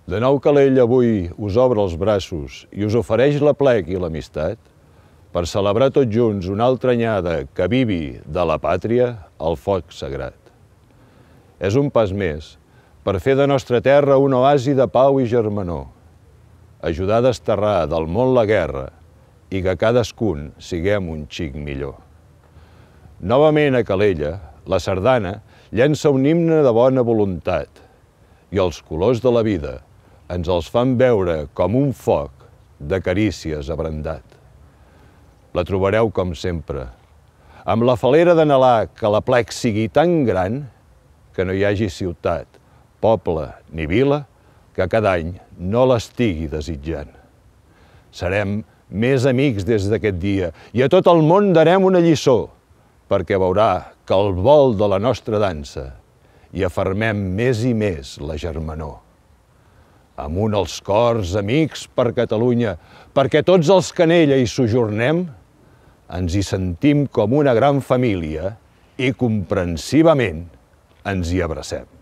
De nou Calella avui us obre els braços i us ofereix l'aplec i l'amistat per celebrar tots junts una altra anyada que vivi de la pàtria el foc sagrat. És un pas més per fer de nostra terra un oasi de pau i germanor, ajudar a desterrar del món la guerra i que cadascun siguem un xic millor. Novament a Calella, la sardana llença un himne de bona voluntat i els colors de la vida ens els fan veure com un foc de carícies abrandat. La trobareu com sempre, amb la falera d'anhelar que l'aplec sigui tan gran que no hi hagi ciutat, poble ni vila que cada any no l'estigui desitjant. Serem més amics des d'aquest dia i a tot el món darem una lliçó perquè veurà que el vol de la nostra dansa hi afermem més i més la germanor. Amunt els cors, amics per Catalunya, perquè tots els que en ella hi sojornem ens hi sentim com una gran família i comprensivament ens hi abracem.